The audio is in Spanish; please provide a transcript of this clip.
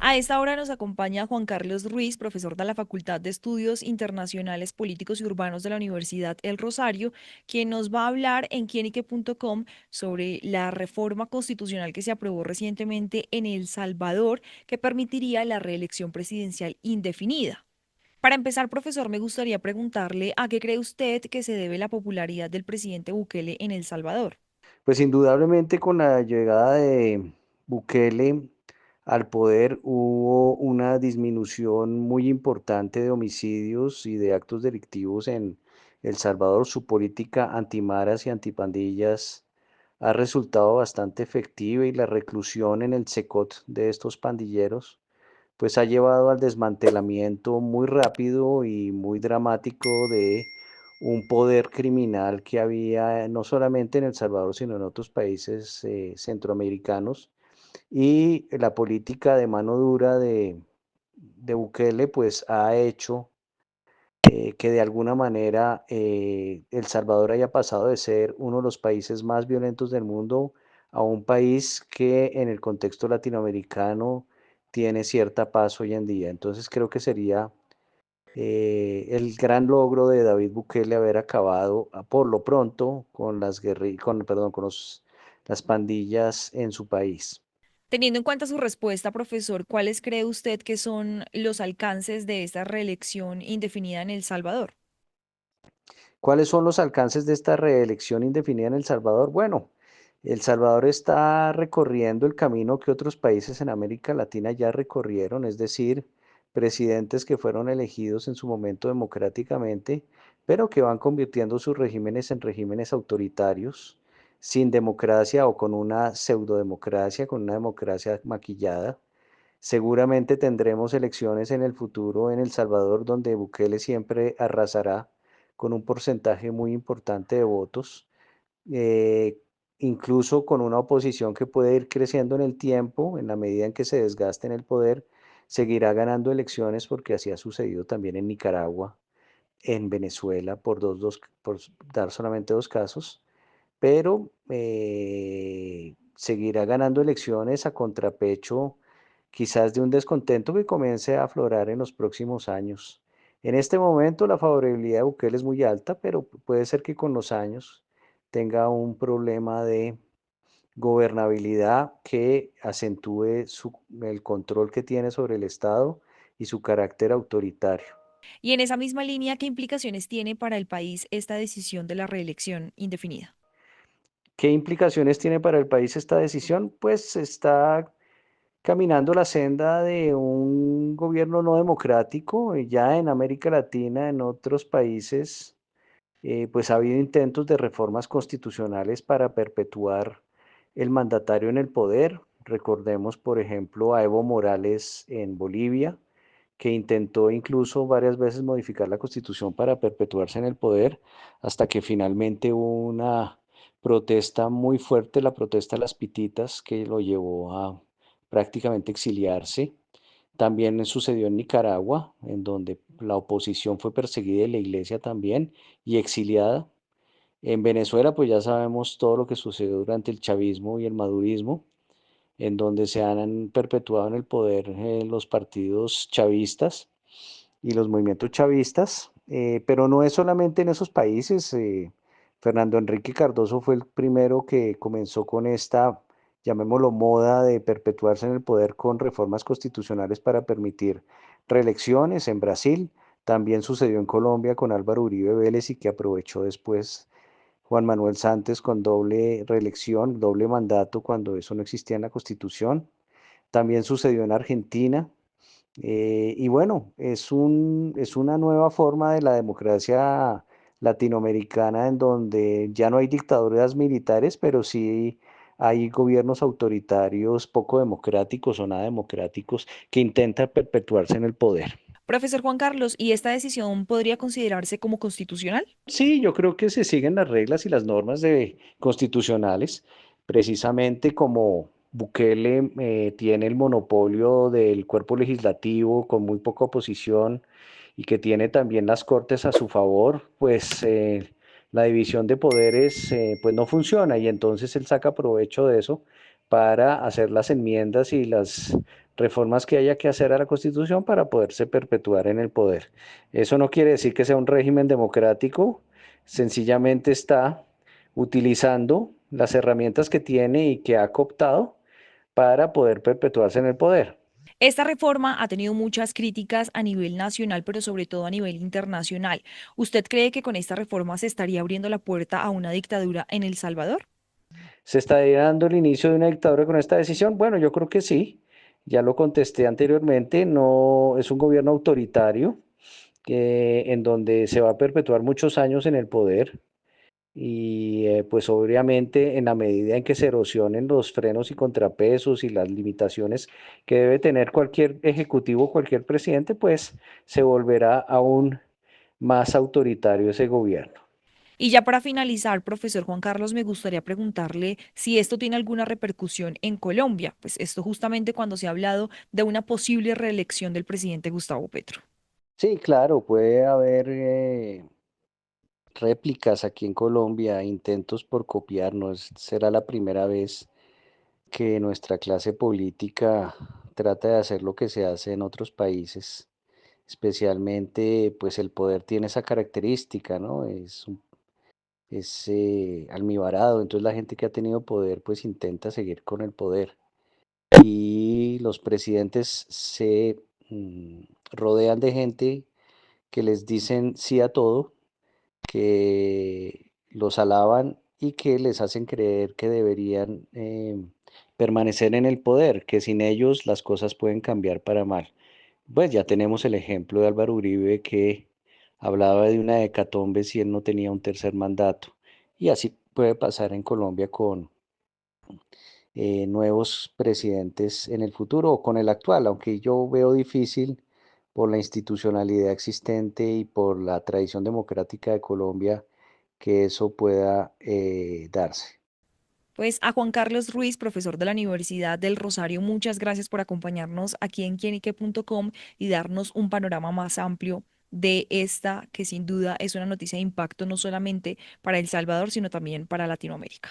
A esta hora nos acompaña Juan Carlos Ruiz, profesor de la Facultad de Estudios Internacionales Políticos y Urbanos de la Universidad El Rosario, quien nos va a hablar en quienique.com sobre la reforma constitucional que se aprobó recientemente en El Salvador, que permitiría la reelección presidencial indefinida. Para empezar, profesor, me gustaría preguntarle a qué cree usted que se debe la popularidad del presidente Bukele en El Salvador. Pues indudablemente con la llegada de Bukele al poder hubo una disminución muy importante de homicidios y de actos delictivos en El Salvador. Su política antimaras y antipandillas ha resultado bastante efectiva y la reclusión en el SECOT de estos pandilleros pues ha llevado al desmantelamiento muy rápido y muy dramático de un poder criminal que había no solamente en El Salvador, sino en otros países centroamericanos. Y la política de mano dura de Bukele, pues ha hecho que de alguna manera El Salvador haya pasado de ser uno de los países más violentos del mundo a un país que en el contexto latinoamericano tiene cierta paz hoy en día. Entonces creo que sería el gran logro de David Bukele haber acabado por lo pronto con perdón, con las pandillas en su país. Teniendo en cuenta su respuesta, profesor, ¿cuáles cree usted que son los alcances de esta reelección indefinida en El Salvador? ¿Cuáles son los alcances de esta reelección indefinida en El Salvador? Bueno, El Salvador está recorriendo el camino que otros países en América Latina ya recorrieron, es decir, presidentes que fueron elegidos en su momento democráticamente, pero que van convirtiendo sus regímenes en regímenes autoritarios, sin democracia o con una pseudodemocracia, con una democracia maquillada. Seguramente tendremos elecciones en el futuro en El Salvador donde Bukele siempre arrasará con un porcentaje muy importante de votos, eh, incluso con una oposición que puede ir creciendo en el tiempo, en la medida en que se desgaste en el poder, seguirá ganando elecciones porque así ha sucedido también en Nicaragua, en Venezuela, por dar solamente dos casos, pero seguirá ganando elecciones a contrapecho quizás de un descontento que comience a aflorar en los próximos años. En este momento la favorabilidad de Bukele es muy alta, pero puede ser que con los años tenga un problema de gobernabilidad que acentúe el control que tiene sobre el Estado y su carácter autoritario. Y en esa misma línea, ¿qué implicaciones tiene para el país esta decisión de la reelección indefinida? ¿Qué implicaciones tiene para el país esta decisión? Pues está caminando la senda de un gobierno no democrático. Ya en América Latina, en otros países, pues ha habido intentos de reformas constitucionales para perpetuar el mandatario en el poder. Recordemos, por ejemplo, a Evo Morales en Bolivia, que intentó incluso varias veces modificar la constitución para perpetuarse en el poder, hasta que finalmente hubo una protesta muy fuerte, la protesta de las Pititas, que lo llevó a prácticamente exiliarse. También sucedió en Nicaragua, en donde la oposición fue perseguida y la iglesia también y exiliada. En Venezuela, pues ya sabemos todo lo que sucedió durante el chavismo y el madurismo, en donde se han perpetuado en el poder los partidos chavistas y los movimientos chavistas, pero no es solamente en esos países. Fernando Enrique Cardoso fue el primero que comenzó con esta, llamémoslo, moda de perpetuarse en el poder con reformas constitucionales para permitir reelecciones en Brasil. También sucedió en Colombia con Álvaro Uribe Vélez y que aprovechó después Juan Manuel Santos con doble reelección, doble mandato cuando eso no existía en la Constitución. También sucedió en Argentina. Y bueno, es una nueva forma de la democracia latinoamericana en donde ya no hay dictaduras militares, pero sí hay gobiernos autoritarios poco democráticos o nada democráticos que intentan perpetuarse en el poder. Profesor Juan Carlos, ¿y esta decisión podría considerarse como constitucional? Sí, yo creo que se siguen las reglas y las normas constitucionales, precisamente como Bukele tiene el monopolio del cuerpo legislativo con muy poca oposición y que tiene también las cortes a su favor, pues la división de poderes pues no funciona y entonces él saca provecho de eso para hacer las enmiendas y las reformas que haya que hacer a la Constitución para poderse perpetuar en el poder. Eso no quiere decir que sea un régimen democrático, sencillamente está utilizando las herramientas que tiene y que ha cooptado para poder perpetuarse en el poder. Esta reforma ha tenido muchas críticas a nivel nacional, pero sobre todo a nivel internacional. ¿Usted cree que con esta reforma se estaría abriendo la puerta a una dictadura en El Salvador? ¿Se estaría dando el inicio de una dictadura con esta decisión? Bueno, yo creo que sí. Ya lo contesté anteriormente, no es un gobierno autoritario en donde se va a perpetuar muchos años en el poder y pues obviamente en la medida en que se erosionen los frenos y contrapesos y las limitaciones que debe tener cualquier ejecutivo, cualquier presidente, pues se volverá aún más autoritario ese gobierno. Y ya para finalizar, profesor Juan Carlos, me gustaría preguntarle si esto tiene alguna repercusión en Colombia, pues esto justamente cuando se ha hablado de una posible reelección del presidente Gustavo Petro. Sí, claro, puede haber réplicas aquí en Colombia, intentos por copiarnos. Será la primera vez que nuestra clase política trata de hacer lo que se hace en otros países. Especialmente, pues el poder tiene esa característica, ¿no? Es almibarado, entonces la gente que ha tenido poder, pues intenta seguir con el poder. Y los presidentes se rodean de gente que les dicen sí a todo, que los alaban y que les hacen creer que deberían permanecer en el poder, que sin ellos las cosas pueden cambiar para mal. Pues ya tenemos el ejemplo de Álvaro Uribe que hablaba de una hecatombe si él no tenía un tercer mandato. Y así puede pasar en Colombia con nuevos presidentes en el futuro o con el actual, aunque yo veo difícil por la institucionalidad existente y por la tradición democrática de Colombia que eso pueda darse. Pues a Juan Carlos Ruiz, profesor de la Universidad del Rosario, muchas gracias por acompañarnos aquí en quienique.com y darnos un panorama más amplio de esta, que sin duda es una noticia de impacto no solamente para El Salvador, sino también para Latinoamérica.